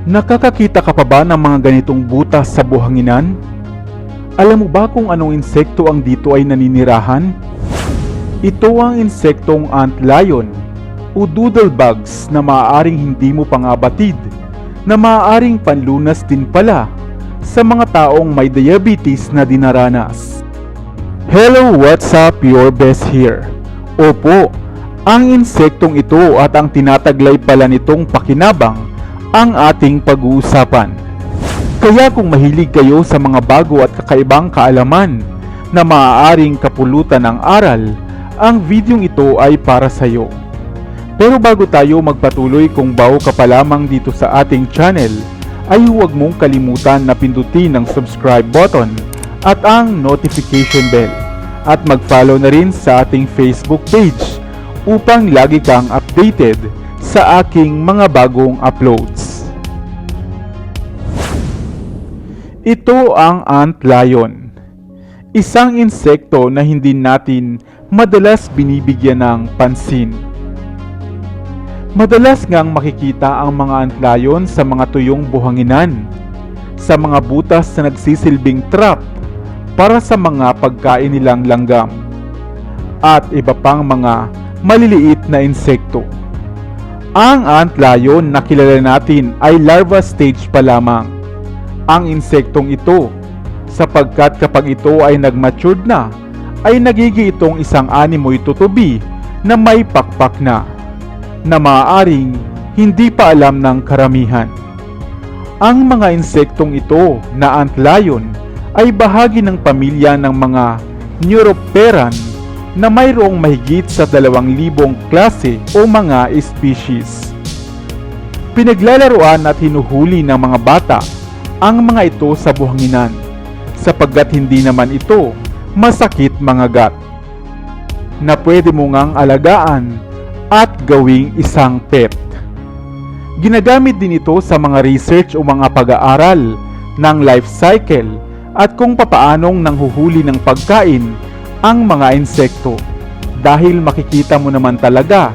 Nakakakita ka pa ba ng mga ganitong butas sa buhanginan? Alam mo ba kung anong insekto ang dito ay naninirahan? Ito ang insektong antlion o doodlebugs na maaaring hindi mo pangabatid, na maaaring panlunas din pala sa mga taong may diabetes na dinaranas. Hello, what's up? Your best here. Opo, ang insektong ito at ang tinataglay pala nitong pakinabang ang ating pag-uusapan. Kaya kung mahilig kayo sa mga bago at kakaibang kaalaman na maaaring kapulutan ng aral, ang videong ito ay para sa iyo. Pero bago tayo magpatuloy, kung bago ka pa lamang dito sa ating channel, ay huwag mong kalimutan na pindutin ang subscribe button at ang notification bell, at mag-follow na rin sa ating Facebook page upang lagi kang updated sa aking mga bagong uploads. Ito ang antlion, isang insekto na hindi natin madalas binibigyan ng pansin. Madalas ngang makikita ang mga antlion sa mga tuyong buhanginan, sa mga butas na nagsisilbing trap para sa mga pagkain nilang langgam, at iba pang mga maliliit na insekto. Ang antlion na kilala natin ay larva stage pa lamang ang insektong ito, sapagkat kapag ito ay nag-matured na, ay nagiging itong isang animoy tutubi na may pakpak na maaaring hindi pa alam ng karamihan. Ang mga insektong ito na antlion ay bahagi ng pamilya ng mga Neuropteran na mayroong mahigit sa 2,000 klase o mga species. Pinaglalaroan at hinuhuli ng mga bata ang mga ito sa buhanginan, sapagkat hindi naman ito masakit mangagat, na pwede mo ngang alagaan at gawing isang pet. Ginagamit din ito sa mga research o mga pag-aaral ng life cycle at kung papaanong nanghuhuli ng pagkain ang mga insekto, dahil makikita mo naman talaga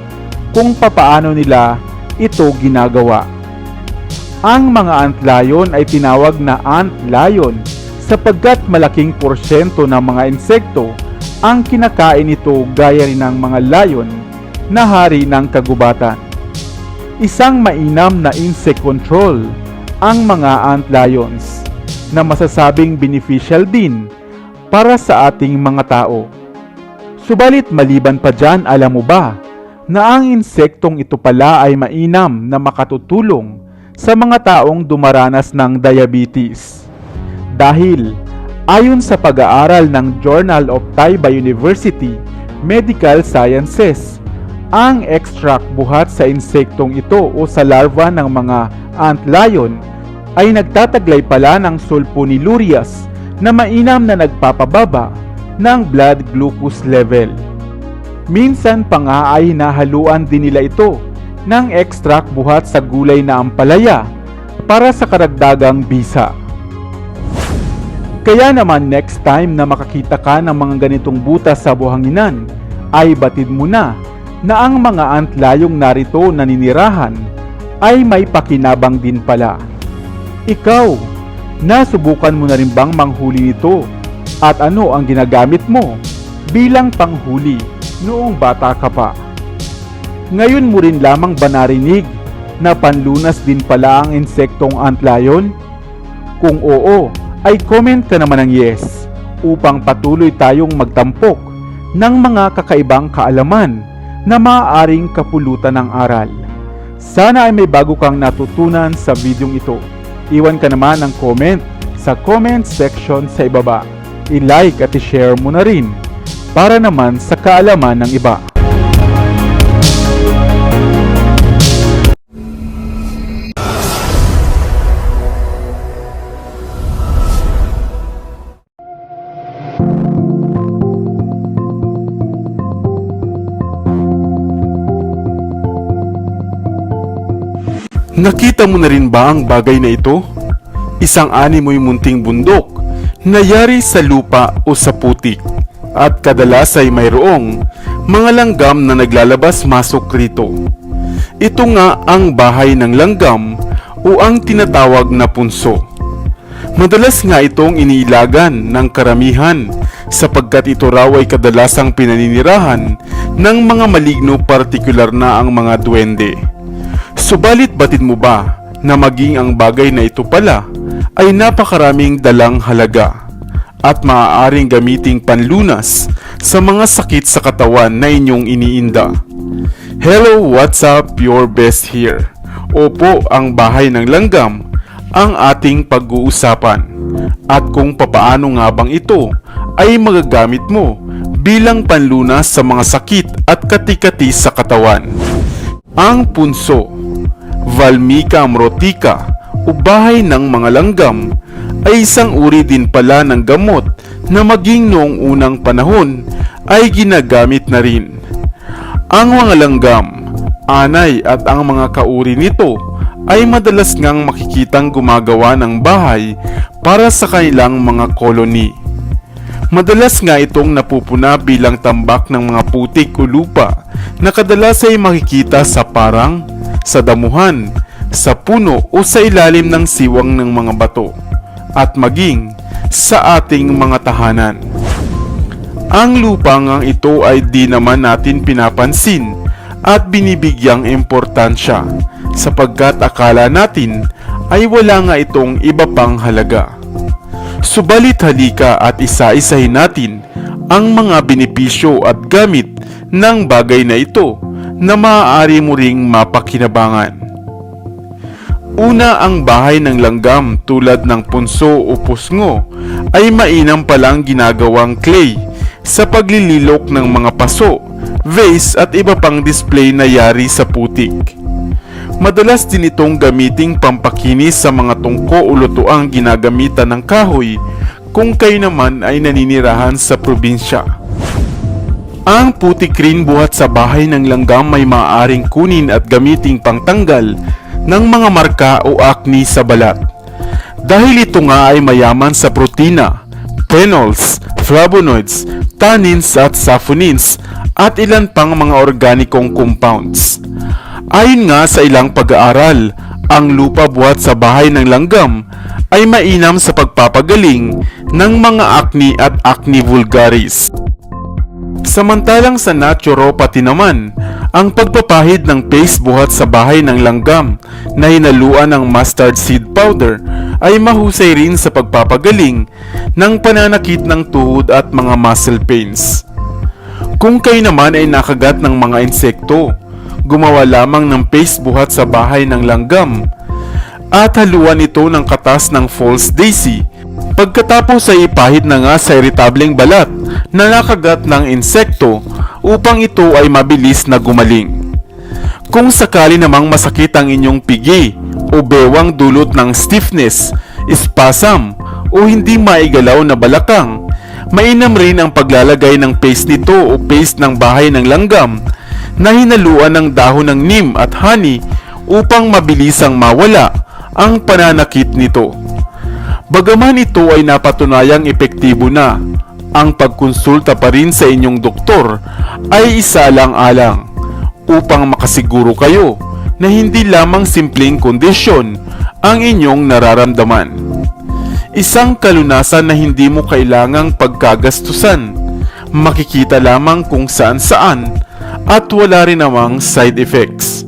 kung papaano nila ito ginagawa. Ang mga antlion ay tinawag na antlion sapagkat malaking porsyento ng mga insekto ang kinakain nito, gaya rin ng mga lion na hari ng kagubatan. Isang mainam na insect control ang mga antlions na masasabing beneficial din para sa ating mga tao. Subalit maliban pa dyan, alam mo ba na ang insektong ito pala ay mainam na makatutulong sa mga taong dumaranas ng diabetes? Dahil ayon sa pag-aaral ng Journal of Taiba University Medical Sciences, ang extract buhat sa insektong ito o sa larva ng mga antlion ay nagtataglay pala ng sulfonylureas na mainam na nagpapababa ng blood glucose level. Minsan pa nga ay nahaluan din nila ito ng extract buhat sa gulay na ampalaya para sa karagdagang bisa. Kaya naman next time na makakita ka ng mga ganitong butas sa buhanginan, ay batid mo na ang mga antlayong narito naninirahan ay may pakinabang din pala. Ikaw, nasubukan mo na rin bang manghuli nito? At ano ang ginagamit mo bilang panghuli noong bata ka pa? Ngayon mo rin lamang ba narinig na panlunas din pala ang insektong antlion? Kung oo, ay comment ka naman ng yes upang patuloy tayong magtampok ng mga kakaibang kaalaman na maaaring kapulutan ng aral. Sana ay may bago kang natutunan sa videong ito. Iwan ka naman ng comment sa comment section sa ibaba. I-like at i-share mo na rin para naman sa kaalaman ng iba. Nakita mo na rin ba ang bagay na ito? Isang animoy munting bundok na yari sa lupa o sa putik. at kadalas ay mayroong mga langgam na naglalabas-masok rito. Ito nga ang bahay ng langgam o ang tinatawag na punso. Madalas nga itong iniilagan ng karamihan sapagkat ito raw ay kadalasang pinaninirahan ng mga maligno, partikular na ang mga duwende. Subalit batid mo ba na maging ang bagay na ito pala ay napakaraming dalang halaga at maaaring gamiting panlunas sa mga sakit sa katawan na inyong iniinda? Hello, what's up? Your best here. Opo, ang bahay ng langgam ang ating pag-uusapan at kung papaano nga bang ito ay magagamit mo bilang panlunas sa mga sakit at kati-kati sa katawan. Ang punso, Valmica amrotica o bahay ng mga langgam, ay isang uri din pala ng gamot na maging noong unang panahon ay ginagamit na rin. Ang mga langgam, anay at ang mga kauri nito ay madalas ngang makikitang gumagawa ng bahay para sa kanilang mga koloni. Madalas nga itong napupuna bilang tambak ng mga putik o lupa na kadalas ay makikita sa parang, sa damuhan, sa puno o sa ilalim ng siwang ng mga bato at maging sa ating mga tahanan. Ang lupa ngang ito ay di naman natin pinapansin at binibigyang importansya sapagkat akala natin ay wala nga itong iba pang halaga. Subalit halika at isa-isahin natin ang mga benepisyo at gamit ng bagay na ito na maaari mo ring mapakinabangan. Una, ang bahay ng langgam tulad ng punso o pusngo ay mainam palang ginagawang clay sa paglililok ng mga paso, vase at iba pang display na yari sa putik. Madalas din itong gamiting pampakinis sa mga tungko o lutuang ginagamitan ng kahoy kung kayo naman ay naninirahan sa probinsya. Ang putik rin buhat sa bahay ng langgam ay maaaring kunin at gamiting pangtanggal ng mga marka o acne sa balat. Dahil ito nga ay mayaman sa protina, phenols, flavonoids, tannins at saponins at ilan pang mga organikong compounds. Ayon nga sa ilang pag-aaral, ang lupa buhat sa bahay ng langgam ay mainam sa pagpapagaling ng mga acne at acne vulgaris. Samantalang sa naturopathy naman, ang pagpapahid ng paste buhat sa bahay ng langgam na hinaluan ng mustard seed powder ay mahusay rin sa pagpapagaling ng pananakit ng tuhod at mga muscle pains. Kung kayo naman ay nakagat ng mga insekto, gumawa lamang ng paste buhat sa bahay ng langgam at haluan ito ng katas ng false daisy. Pagkatapos ay ipahid na nga sa iritableng balat na nakagat ng insekto upang ito ay mabilis na gumaling. Kung sakali namang masakit ang inyong pigi o bewang dulot ng stiffness, spasm o hindi maigalaw na balakang, mainam rin ang paglalagay ng paste nito o paste ng bahay ng langgam na hinaluan ng dahon ng neem at honey upang mabilisang mawala ang pananakit nito. Bagaman ito ay napatunayang epektibo na, ang pagkonsulta pa rin sa inyong doktor ay isalang-alang upang makasiguro kayo na hindi lamang simpleng kondisyon ang inyong nararamdaman. Isang kalunasan na hindi mo kailangang pagkagastusan, makikita lamang kung saan-saan at wala rin namang side effects.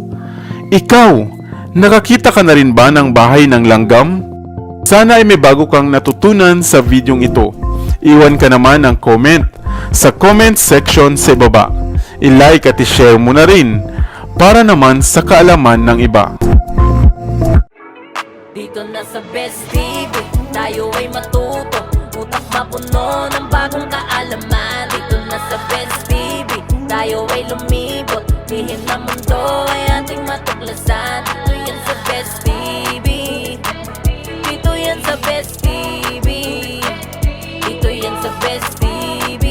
Ikaw, nakakita ka na rin ba ng bahay ng langgam? Sana ay may bago kang natutunan sa videong ito. Iwan ka naman ng comment sa comment section sa baba. I-like at i-share mo na rin para naman sa kaalaman ng iba. Dito na sa Best TV, tayo ay matuto. Utak mapuno ng bagong kaalaman. Dito na sa Best TV, tayo ay lumibot. Lihim na mundo ay ating matuklasan. Dito yan sa Best TV, dito yan sa Best TV, dito yan sa Best TV.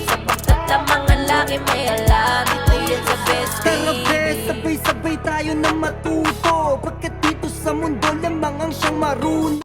Sapagkat ang mga laki may alam, dito yan sa Best TV. Tara bes, sabay-sabay tayo na matuto.